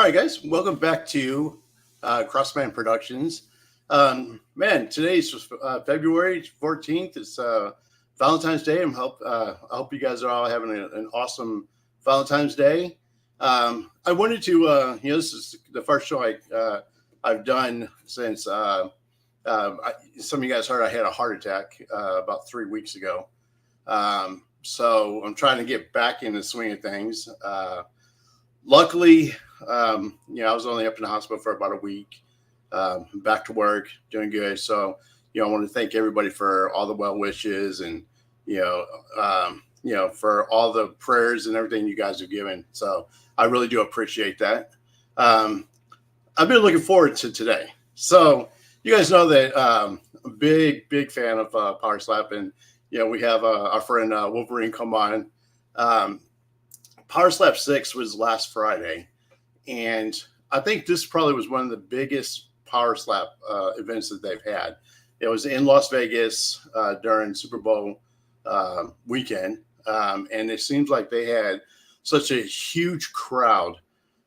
All right, guys, welcome back to Crossman Productions. Man, today's February 14th. It's Valentine's Day. I hope you guys are all having an awesome Valentine's Day. I wanted to, this is the first show I've done since some of you guys heard I had a heart attack about 3 weeks ago. So I'm trying to get back in the swing of things. Luckily, I was only up in the hospital for about a week. Back to work, doing good. So, I want to thank everybody for all the well wishes and, for all the prayers and everything you guys have given. So I really do appreciate that. I've been looking forward to today. So you guys know that I'm a big fan of Power Slap, and we have our friend Wolverine come on. Power Slap 6 was last Friday, and I think this probably was one of the biggest Power Slap events that they've had. It was in Las Vegas during Super Bowl weekend, and it seems like they had such a huge crowd,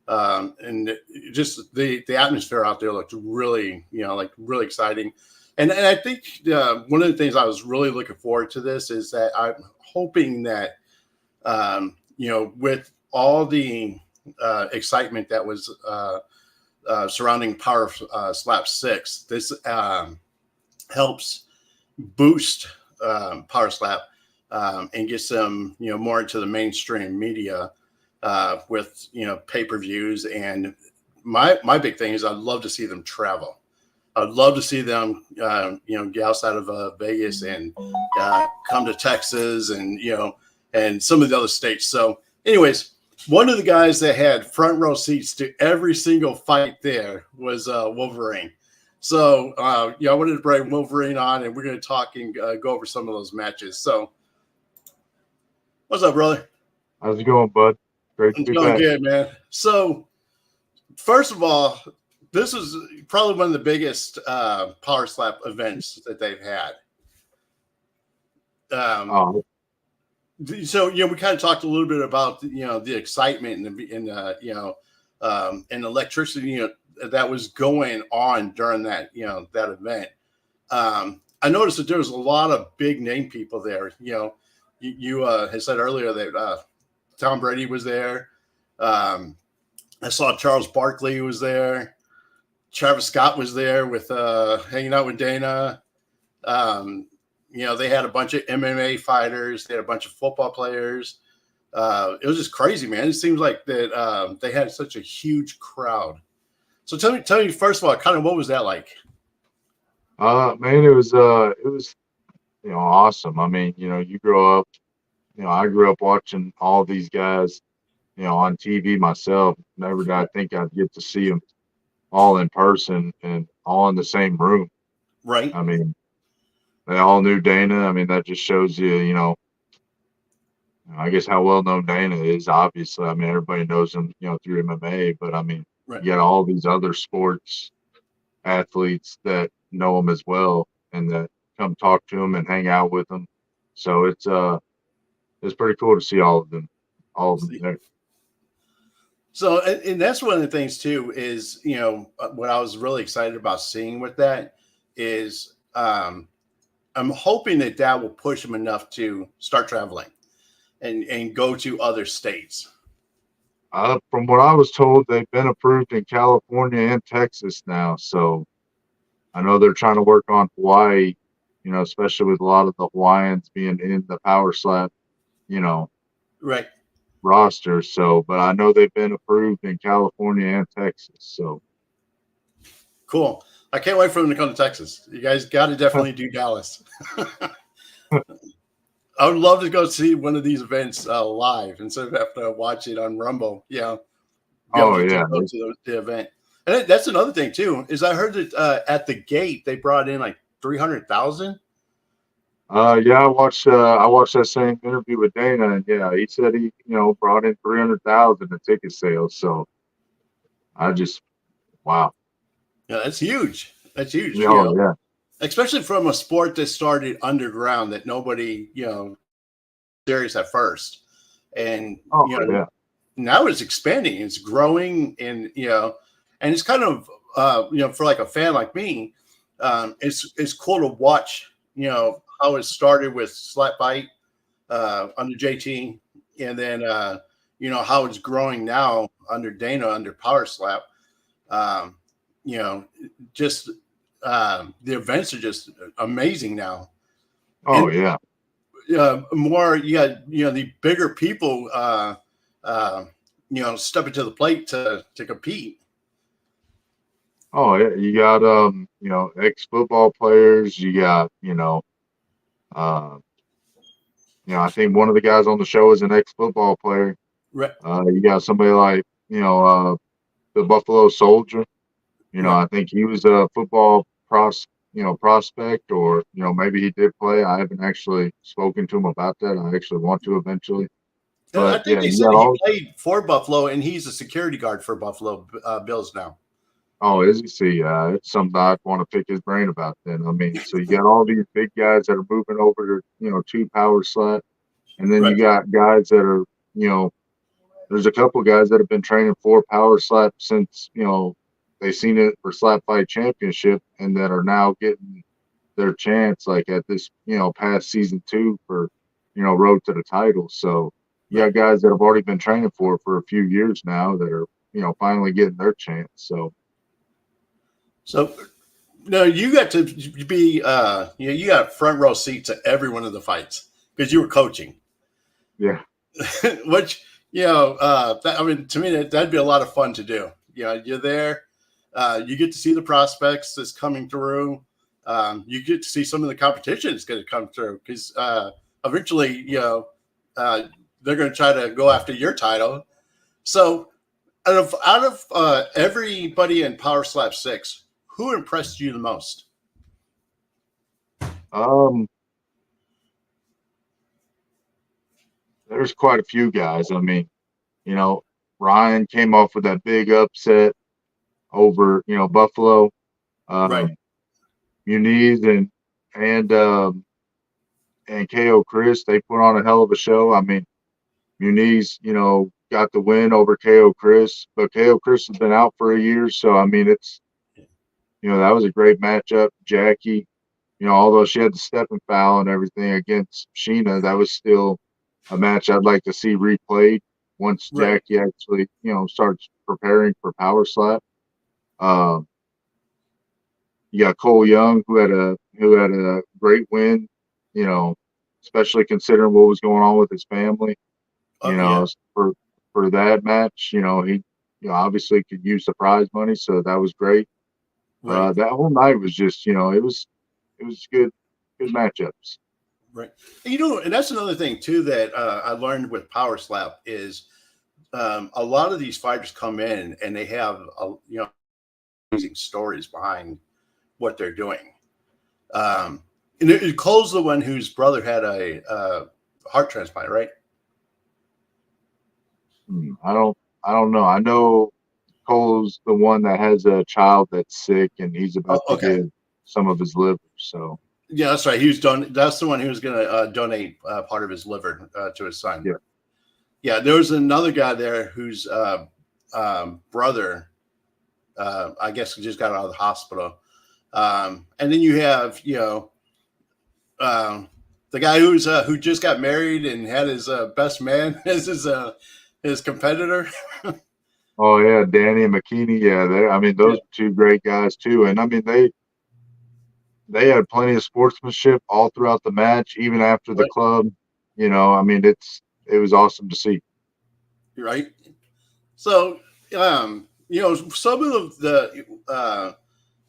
and just the atmosphere out there looked really, really exciting. And I think one of the things I was really looking forward to this is that I'm hoping that, with all the excitement that was surrounding Power Slap 6, this helps boost Power Slap and get some, more into the mainstream media with, pay-per-views. And my big thing is I'd love to see them travel. I'd love to see them, get outside of Vegas and come to Texas and, and some of the other states. So anyways, one of the guys that had front row seats to every single fight there was Wolverine. So, I wanted to bring Wolverine on, and we're going to talk and go over some of those matches. So, what's up, brother? How's it going, bud? Great to be going back. Good, man. So, first of all, this is probably one of the biggest Power Slap events that they've had. So, we kind of talked a little bit about, the excitement and and electricity, that was going on during that, that event. I noticed that there was a lot of big name people there. You had said earlier that Tom Brady was there. I saw Charles Barkley was there. Travis Scott was there with hanging out with Dana. They had a bunch of MMA fighters. They had a bunch of football players. It was just crazy, man. It seems like that they had such a huge crowd. So tell me first of all, kind of what was that like? Man, it was awesome. I mean, you grow up, I grew up watching all these guys, on TV myself. Never did I think I'd get to see them all in person and all in the same room. Right. I mean, they all knew Dana. I mean, that just shows you, I guess how well known Dana is. Obviously, I mean, everybody knows him, through MMA. But I mean, right. You got all these other sports athletes that know him as well, and that come talk to him and hang out with him. So it's pretty cool to see all of them there. So, and that's one of the things too is, what I was really excited about seeing with that is I'm hoping that will push them enough to start traveling and go to other states. From what I was told, they've been approved in California and Texas now. So I know they're trying to work on Hawaii, especially with a lot of the Hawaiians being in the Power Slap, right, roster. So, but I know they've been approved in California and Texas. So cool. I can't wait for them to come to Texas. You guys got to definitely do Dallas. I would love to go see one of these events live instead of having to watch it on Rumble. Yeah. Oh, yeah. Go to the event. And that's another thing too, is I heard that at the gate they brought in like 300,000. Yeah, I watched that same interview with Dana, and yeah, he said he, brought in 300,000 in ticket sales. So wow. Yeah, that's huge. That's huge. Yeah. Especially from a sport that started underground that nobody, serious at first. And, yeah. now it's expanding, it's growing, and and it's kind of for like a fan like me, it's cool to watch how it started with slap fight under JT, and then how it's growing now under Dana under Power Slap. Um, you know, just the events are just amazing now, Oh and yeah. more you got the bigger people uh, stepping to the plate to compete. Oh yeah. You got ex football players. You got uh, I think one of the guys on the show is an ex football player. Right, You got somebody like the Buffalo Soldier. right. I think he was a football prospect, or maybe he did play. I haven't actually spoken to him about that. I actually want to eventually. I But think yeah, they you said got he all. played for Buffalo, and he's a security guard for Buffalo Bills now. Oh, is he? See, it's something I'd want to pick his brain about. Then I mean, so you got all these big guys that are moving over to two power slap, and then Right, you got guys that are you know there's a couple guys that have been training for power slap since they seen it for slap fight championship, and that are now getting their chance like at this past season 2 for road to the title. So you right. got guys that have already been training for a few years now that are finally getting their chance. So So no, you got to be you got front row seat to every one of the fights because you were coaching. yeah. Which I mean, to me that'd be a lot of fun to do. You're there, you get to see the prospects that's coming through. You get to see some of the competition that's going to come through because eventually, uh, they're going to try to go after your title. So, out of everybody in Power Slap Six, who impressed you the most? um there's quite a few guys. I mean, you know Ryan came off with that big upset over Buffalo. Right, um Muniz and KO Chris, they put on a hell of a show. I mean, Muniz, got the win over KO Chris, but KO Chris has been out for a year. So, I mean, that was a great matchup. Jackie, although she had the stepping foul and everything against Sheena, that was still a match I'd like to see replayed once right. Jackie actually, starts preparing for Power Slap. Um, you got Cole Young, who had a great win, you know, especially considering what was going on with his family. you Yeah, know, for for that match. He obviously could use the prize money, so that was great. right, That whole night was just, it was good matchups. right. And, and that's another thing too that I learned with Power Slap is a lot of these fighters come in and they have amazing stories behind what they're doing. Um, and Cole's the one whose brother had a heart transplant, right? I don't know. I know Cole's the one that has a child that's sick, and he's Oh, about to okay. give some of his liver. So Yeah, that's right. He was done. That's the one who was going to donate part of his liver to his son. yeah. Yeah, there was another guy there whose brother, I guess, just got out of the hospital. And then you have, um, the guy who just got married and had his best man as his competitor. Oh yeah, Danny and McKinney. Yeah, I mean, Yeah, those are two great guys too, and I mean they had plenty of sportsmanship all throughout the match, even after the right, club. I mean, it was awesome to see. right. So, some of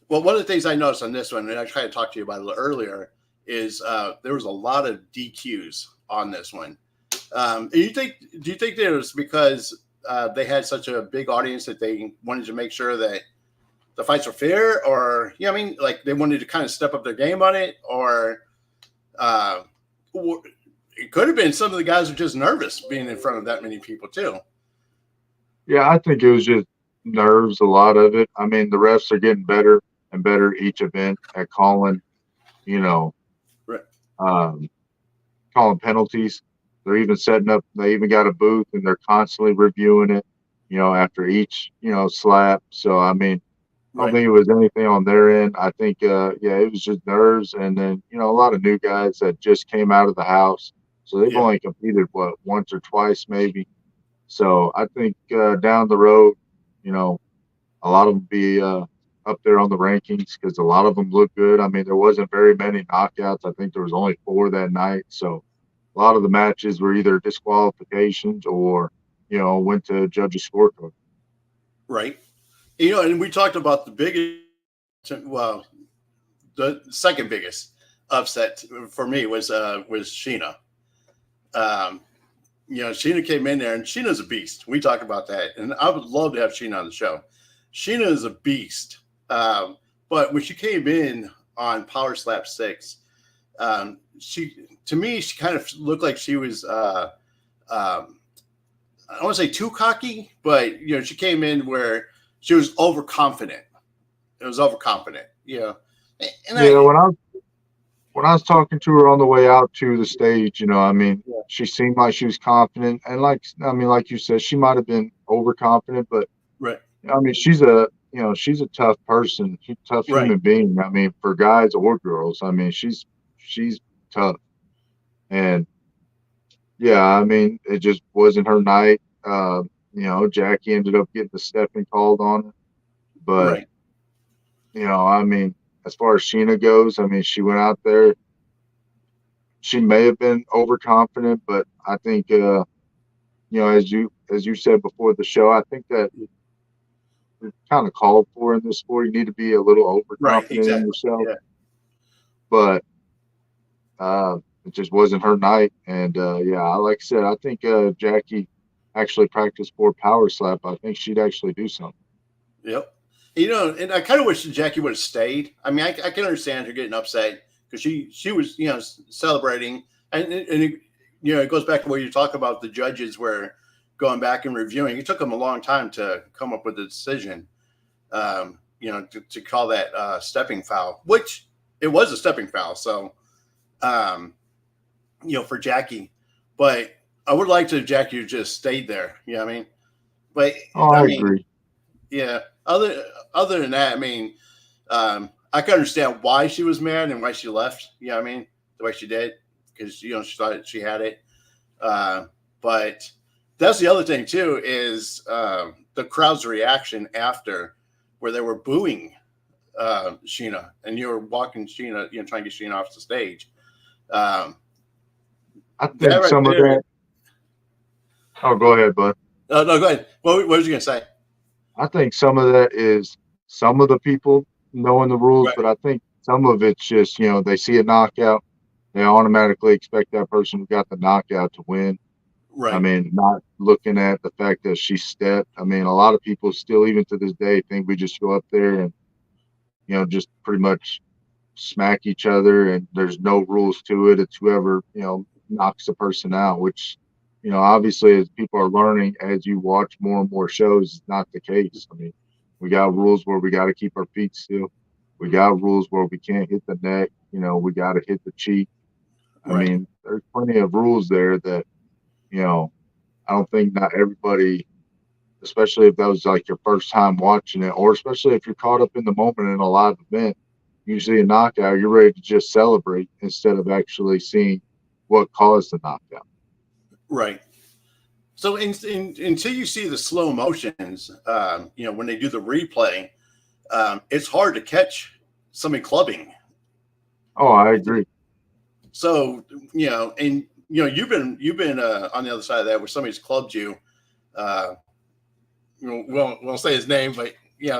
well, one of the things I noticed on this one, and I tried to talk to you about it earlier, is there was a lot of DQs on this one. Do you think that it was because they had such a big audience that they wanted to make sure that the fights were fair, or I mean, like they wanted to kind of step up their game on it, uh, or it could have been some of the guys were just nervous being in front of that many people too. Yeah, I think it was just nerves, a lot of it. I mean, the refs are getting better and better each event at you know, Right, um, calling penalties. They're even setting up. They even got a booth, and they're constantly reviewing it. After each slap. So I mean, I don't Right. think it was anything on their end. I think, yeah, it was just nerves, and then a lot of new guys that just came out of the house, so they've Yeah. only competed once or twice maybe. So I think down the road, you know, a lot of them be up there on the rankings because a lot of them look good. I mean, there wasn't very many knockouts. I think there was only 4 that night. So a lot of the matches were either disqualifications or went to judges' scorecard. Right. And we talked about the biggest, well, the second biggest upset for me was Sheena. Um, Sheena came in there, and Sheena's a beast. We talked about that, and I would love to have Sheena on the show. Sheena is a beast, but when she came in on Power Slap 6, she to me she kind of looked like she was um, I don't want to say too cocky, but she came in where she was overconfident. It was overconfident, and Yeah, when I was talking to her on the way out to the stage, I mean, yeah, she seemed like she was confident, and like you said, she might have been overconfident, but right, I mean, she's a tough person, tough right, human being. I mean, for guys or girls, I mean, she's tough, and yeah, I mean, it just wasn't her night. Jackie ended up getting the stepping called on her, but right, I mean, as far as Sheena goes, I mean, she went out there. She may have been overconfident, but I think as you said before the show, I think that it's kind of called for in this sport. You need to be a little right, overconfident in exactly, yourself, yeah, but it just wasn't her night. And yeah, like I said, I think Jackie actually practiced for Power Slap. I think she'd actually do something. yep. And I kind of wish Jackie would have stayed. I mean, I can understand her getting upset because she was celebrating, and it goes back to what you talk about the judges were going back and reviewing. It took them a long time to come up with a decision. To call that stepping foul, which it was a stepping foul. So, um, for Jackie, but I would like to Jackie just stayed there. You know what I mean? But Oh, I I mean, agree. yeah. Other than that, I mean, I can understand why she was mad and why she left. You know what I mean? The way she did because she thought she had it. But that's the other thing too is the crowd's reaction after, where they were booing Sheena, and you were walking Sheena, trying to get Sheena off the stage. Um, I that think right some of there. that. Oh, go ahead, bud. No, go ahead. What was you gonna say? I think some of that is some of the people knowing the rules, Right, but I think some of it's just, they see a knockout, they automatically expect that person who got the knockout to win. I right, mean, not looking at the fact that she stepped. I mean, a lot of people still, even to this day, think we just go up there and, just pretty much smack each other and there's no rules to it. It's whoever, knocks the person out, which, obviously as people are learning, as you watch more and more shows, it's not the case. I mean, we got rules where we got to keep our feet still. We got rules where we can't hit the neck. We got to hit the cheek. I right, mean, there's plenty of rules there that, you know, I don't think not everybody, especially if that was like your first time watching it, or especially if you're caught up in the moment in a live event, you see a knockout, you're ready to just celebrate instead of actually seeing what caused the knockout. right. So until you see the slow motions, when they do the replay, it's hard to catch somebody clubbing. Oh, I agree. So and you've been on the other side of that where somebody's clubbed you. Uh, won't say his name, but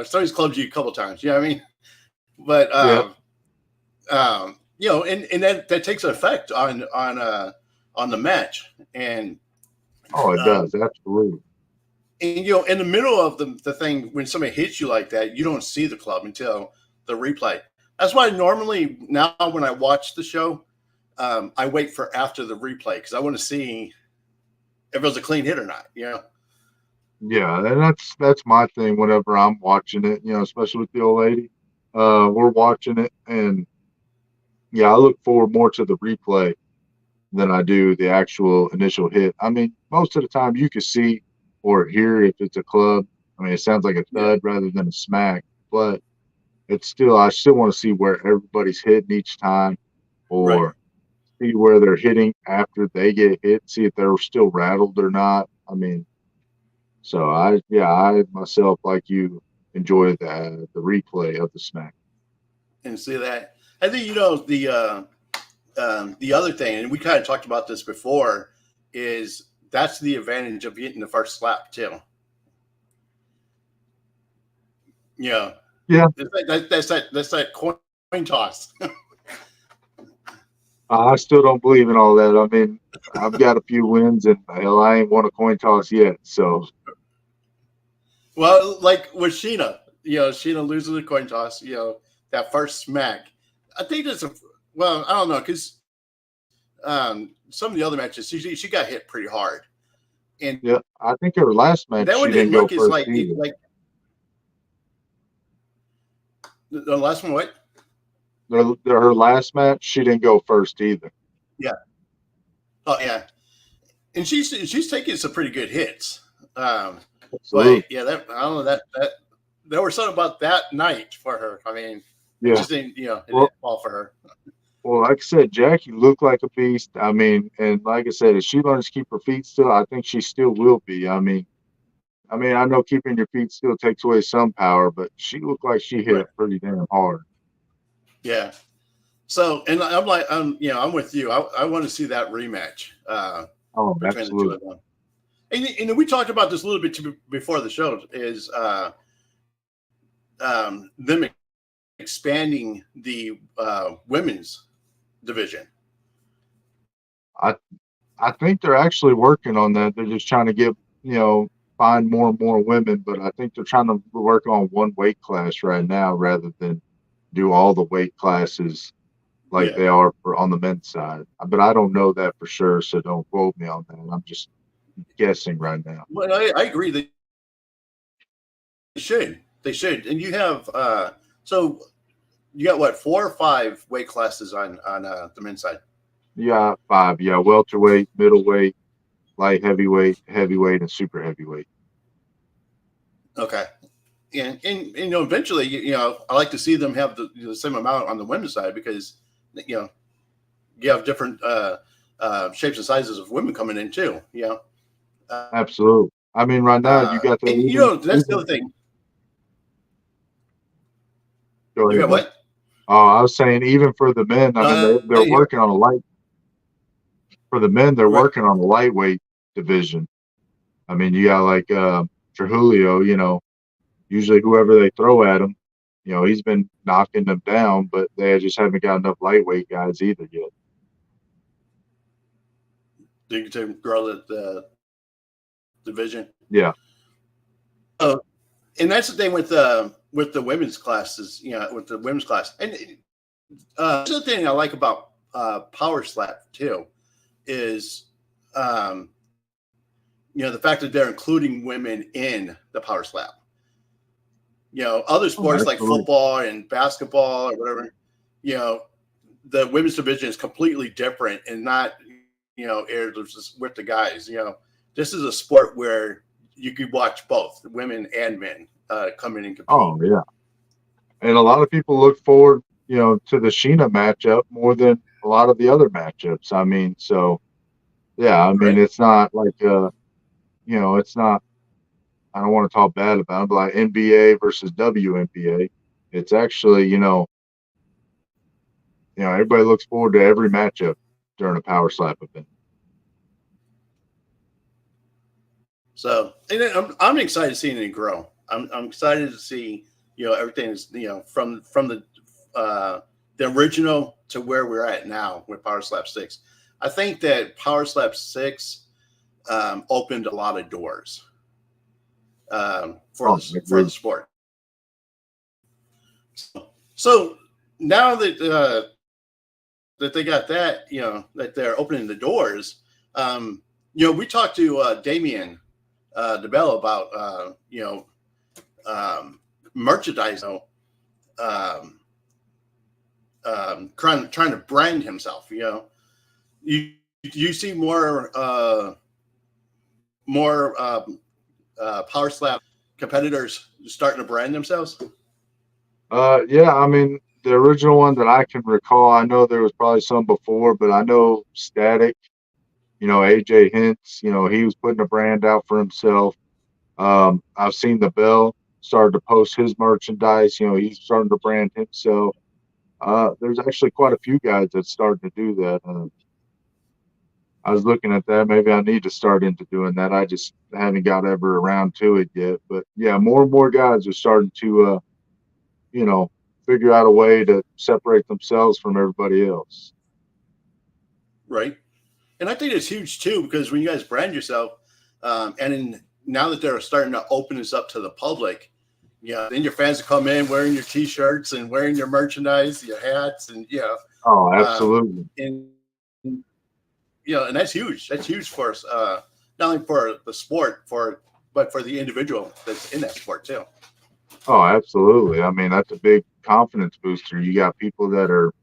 somebody's clubbed you a couple times. You know what I mean? But Yeah. and that takes an effect on the match. Oh, it Um, does. Absolutely. and in the middle of the thing, when somebody hits you like that, you don't see the club until the replay. That's why normally now when I watch the show, I wait for after the replay because I want to see if it was a clean hit or not. Yeah, and that's my thing whenever I'm watching it, especially with the old lady. We're watching it and yeah, I look forward more to the replay, than I do the actual initial hit. I mean, most of the time you can see or hear if it's a club. I mean, it sounds like a Yeah. thud rather than a smack, but it's still, I still want to see where everybody's hitting each time, Right. or see where they're hitting after they get hit, see if they're still rattled or not. I mean, so I myself, like you, enjoy the replay of the smack. And see that. I think the other thing, and we kind of talked about this before, is that's the advantage of getting the first slap too. Yeah, Yeah, that's that coin toss. I still don't believe in all that. I mean, I've got a few wins, and hell, I ain't won a coin toss yet. So Well, like with Sheena, Sheena loses the coin toss. That first smack. I think that's I don't know because some of the other matches she got hit pretty hard, and yeah, I think her last match that one she didn't didn't go look as first like either. the last one. What? Her last match she didn't go first either. Yeah. Oh yeah, and she's taking some pretty good hits. Um, Absolutely. but yeah, that I don't know that there was something about that night for her. I mean, it Yeah. just didn't it Well, didn't fall for her. like I said, Jackie looked like a beast. I mean, and like I said, if she learns to keep her feet still, I think she still will be. I know keeping your feet still takes away some power, but she looked like she hit Right. it pretty damn hard. Yeah. So, and I'm like, I'm with you. I want to see that rematch Oh, between the two absolutely. of them. And we talked about this a little bit before the show. Is them expanding the women's division? I I think they're actually working on that. They're just trying to get, find more and more women, but I think they're trying to work on one weight class right now rather than do all the weight classes like Yeah. they are for on the men's side. But I don't know that for sure, so don't quote me on that. I'm just guessing right now. Well, I agree. They should. They should. And you have so you got what 4 or 5 weight classes on the men's side. Yeah, five. Yeah, welterweight, middleweight, light heavyweight, heavyweight, and super heavyweight. Okay. And eventually, I like to see them have the same amount on the women's side because you know you have different shapes and sizes of women coming in too. Uh, Absolutely. I mean, right now you got and that that's the other even thing. go You ahead, got man. what? Oh, I was saying even for the men, I mean they're Yeah. working on a light for the men, they're Right. working on the lightweight division. I mean, you got like Trujillo, usually whoever they throw at him, he's been knocking them down, but they just haven't got enough lightweight guys either yet. To grow the division. Yeah. Oh, and that's the thing with the women's classes. With the women's class, and that's the thing I like about Power Slap too is um, the fact that they're including women in the Power Slap. Other Oh, sports like absolutely. football and basketball or whatever, you know, the women's division is completely different and not, aired with the guys. This is a sport where you could watch both women and men come in and compete. Oh, yeah. And a lot of people look forward, to the Sheena matchup more than a lot of the other matchups. I mean, so yeah, I mean, Right. it's not like, it's not, I don't want to talk bad about it, but like NBA versus WNBA. It's actually, everybody looks forward to every matchup during a power slap event. So, and I'm excited to see it grow. I'm excited to see everything is from the original to where we're at now with Power Slap 6. I think that Power Slap 6 opened a lot of doors Oh, I for agree. the sport. So now that they got that, that they're opening the doors. We talked to Damien DeBello about um, merchandise, trying to brand himself. You you see more Power Slap competitors starting to brand themselves? Yeah, I mean, the original one that I can recall, I know there was probably some before, but I know Static, AJ Hints, he was putting a brand out for himself. I've seen the Bell started to post his merchandise. He's starting to brand himself. There's actually quite a few guys that's starting to do that. I was looking at that. Maybe I need to start into doing that. I just haven't got ever around to it yet. But yeah, more and more guys are starting to, you know, figure out a way to separate themselves from everybody else. Right. And I think it's huge too, because when you guys brand yourself, now that they're starting to open this up to the public, then your fans will come in wearing your T-shirts and wearing your merchandise, your hats, and Oh, um, absolutely. and and that's huge. That's huge for us, not only for the sport, but for the individual that's in that sport too. Oh, absolutely. I mean, that's a big confidence booster. You got people that are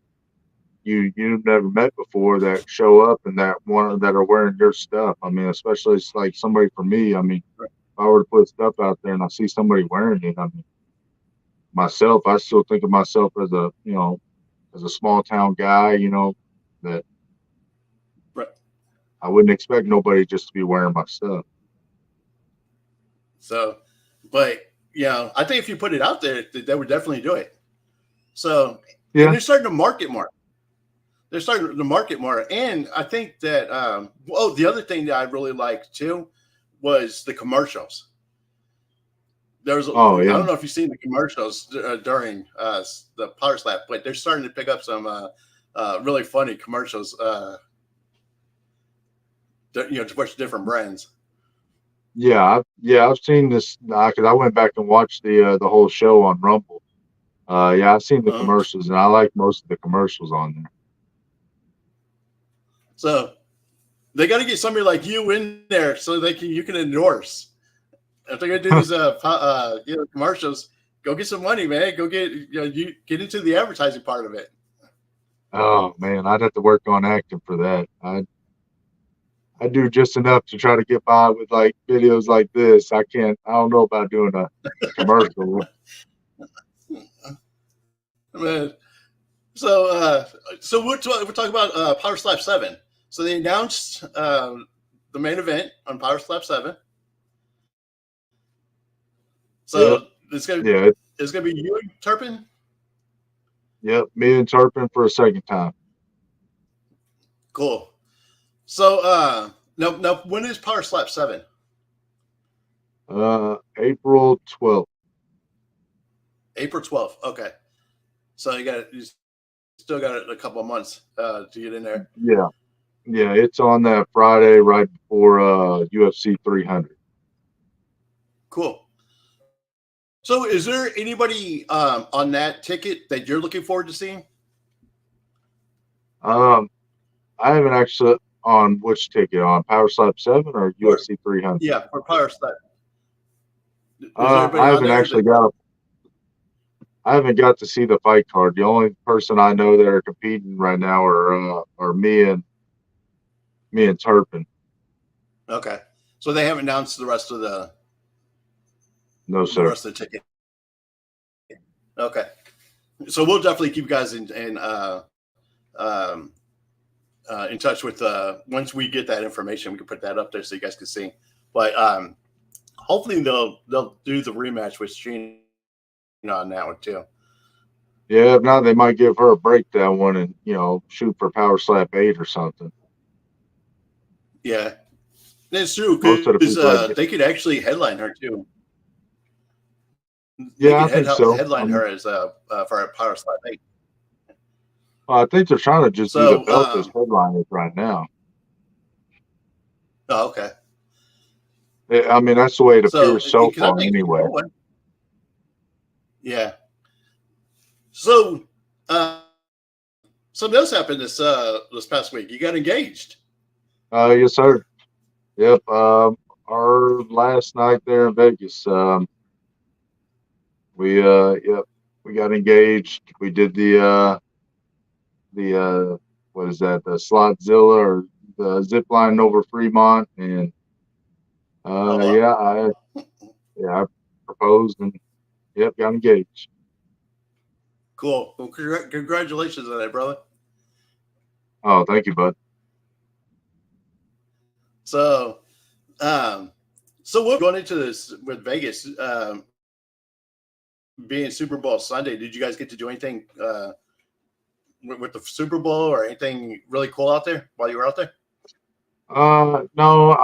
you've never met before that show up and that are wearing your stuff. I mean, especially it's like somebody for me. I mean, Right. if I were to put stuff out there and I see somebody wearing it, I mean, myself, I still think of myself as a small town guy, that Right. I wouldn't expect nobody just to be wearing my stuff. So, but I think if you put it out there, they would definitely do it. So, and Yeah. they're starting to market more. They're starting to market more, and I think that the other thing that I really liked too was the commercials. I Oh, yeah. don't know if you've seen the commercials during the Power Slap, but they're starting to pick up some really funny commercials. To push different brands. I've seen this because I went back and watched the whole show on Rumble. Yeah, I've seen the Uh-huh. commercials and I like most of the commercials on there. So they got to get somebody like you in there so you can endorse. If they're gonna do these commercials, go get some money, man. Go get you get into the advertising part of it. Oh man, I'd have to work on acting for that. I do just enough to try to get by with like videos like this. I don't know about doing a commercial. Man. So we're talking about Power Slap 7. So they announced the main event on Power Slap 7. Yep. So it's gonna Yeah. it's gonna be you and Turpin. Yep. Me and Turpin for a second time. Cool. So now when is Power Slap 7? April 12th. April 12th. Okay. So you still got a couple of months to get in there. Yeah. Yeah. It's on that Friday right before UFC 300. Cool. So is there anybody on that ticket that you're looking forward to seeing? Um, I haven't actually on which ticket on Power Slap 7 or Or UFC 300. yeah, for Power Slap. Is there I anybody on haven't there actually that got a I haven't got to see the fight card. The only person I know that are competing right now are me and Turpin. okay. So they haven't announced the rest of No, the sir. rest of the ticket. Okay. So we'll definitely keep you guys um, in touch with once we get that information, we can put that up there so you guys can see. But hopefully they'll do the rematch with Sheena on that one too. Yeah, if not, they might give her a break that one and shoot for Power Slap 8 or something. Yeah, that's true Most of the because people they could actually headline her too. They yeah, could I think so. headline her as for a Power Slap 8. I think they're trying to just do the So belt as headliners right now. okay. I mean, that's the way it So appears so because I far, think it's a anyway. cool one. Yeah. So something else happened this past week. You got engaged. Yes, sir. Yep. Our last night there in Vegas, yep, we got engaged. We did the what is that? The Slotzilla or the zip line over Fremont, and Oh, wow. I proposed and yep, got engaged. Cool. Well, congratulations on that, brother. Oh, thank you, bud. So, um, so what going into this with Vegas, being Super Bowl Sunday, did you guys get to do anything with the Super Bowl or anything really cool out there while you were out there? No,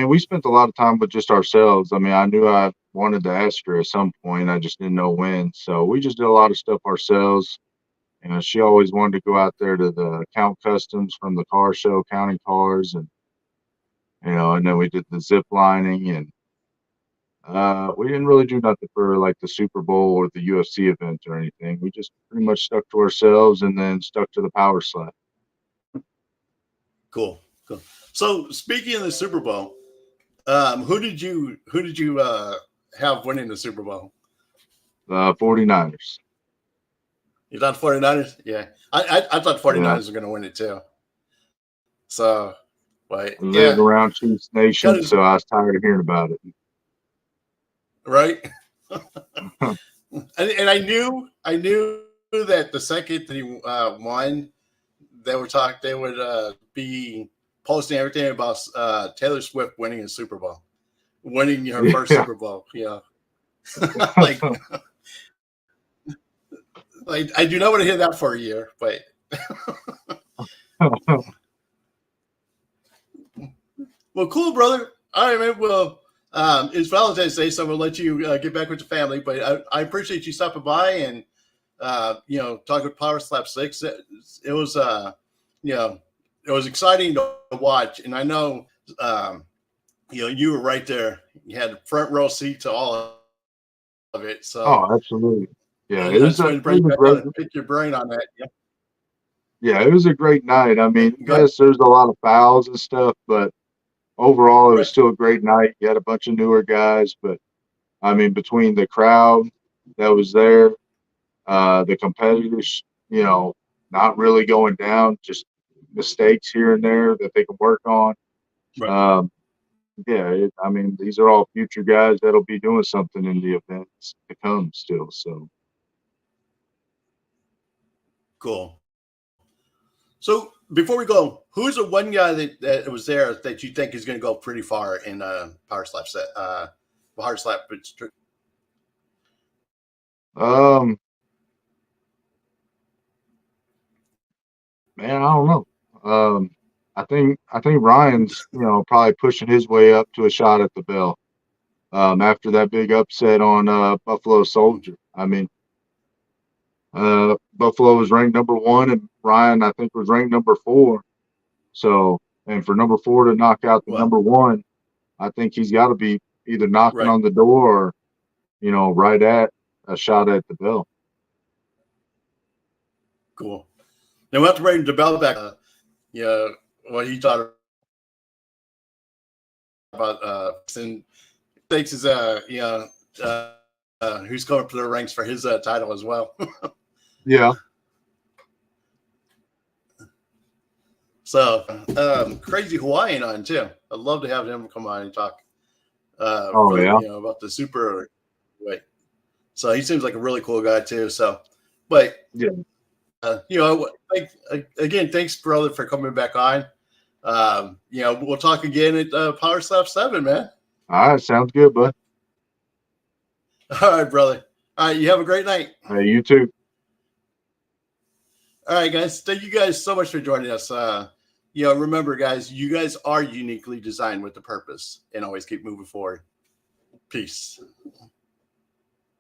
we spent a lot of time with just ourselves. I mean, I knew I wanted to ask her at some point. I just didn't know when. So we just did a lot of stuff ourselves. You know, she always wanted to go out there to the count customs from the car show, counting cars, and and then we did the zip lining, and we didn't really do nothing for like the Super Bowl or the UFC event or anything. We just pretty much stuck to ourselves and then stuck to the power slap. Cool, cool. So speaking of the Super Bowl, who did you have winning the Super Bowl? The 49ers. You thought 49ers? Yeah. I thought Yeah. 49ers were going to win it too. So, but I live yeah, around Chiefs Nation, kind so I was tired of hearing about it. right. And I knew that the second that he won, they would be posting everything about Taylor Swift winning a Super Bowl, winning her first Yeah. Super Bowl. Yeah, like like I do not want to hear that for a year, but well, cool, brother. All right, man. Well, it's Valentine's Day, so I'm gonna let you get back with your family. But I appreciate you stopping by and talk with Power Slap Six. It was you know, it was exciting to watch, and I know you were right there. You had front row seat to all of it. So Oh, absolutely. Yeah, I just wanted to it bring was you a back on great and pick your brain on that. Yeah, yeah, it was a great night. I mean, go ahead. yes, there's a lot of fouls and stuff, but overall it was Right, still a great night. You had a bunch of newer guys, but I mean, between the crowd that was there, the competitors, not really going down, just mistakes here and there that they can work on. right, Um, yeah, I mean, these are all future guys that'll be doing something in the events to come still. So, cool. So before we go, who's the one guy that was there that you think is going to go pretty far in Power Slap set? Power Slap. um, man, I don't know. I think Ryan's, probably pushing his way up to a shot at the bell. After that big upset on Buffalo Soldier. I mean, Buffalo was ranked number one, and Ryan, I think, was ranked number four. So, and for number four to knock out the Well, number one, I think he's got to be either knocking right, on the door or, right at a shot at the bell. cool. Now we have to bring DeBell back. What he thought about and thinks is who's coming up to the ranks for his title as well. Yeah. So crazy Hawaiian on too. I'd love to have him come on and talk Oh, yeah. about the super weight. So he seems like a really cool guy too. So, but Yeah. again, thanks, brother, for coming back on. We'll talk again at Power Slap 7, man. All right. Sounds good, bud. All right, brother. All right, you have a great night. Hey, you too. All right, guys. Thank you guys so much for joining us. Remember, guys, you guys are uniquely designed with a purpose, and always keep moving forward. Peace.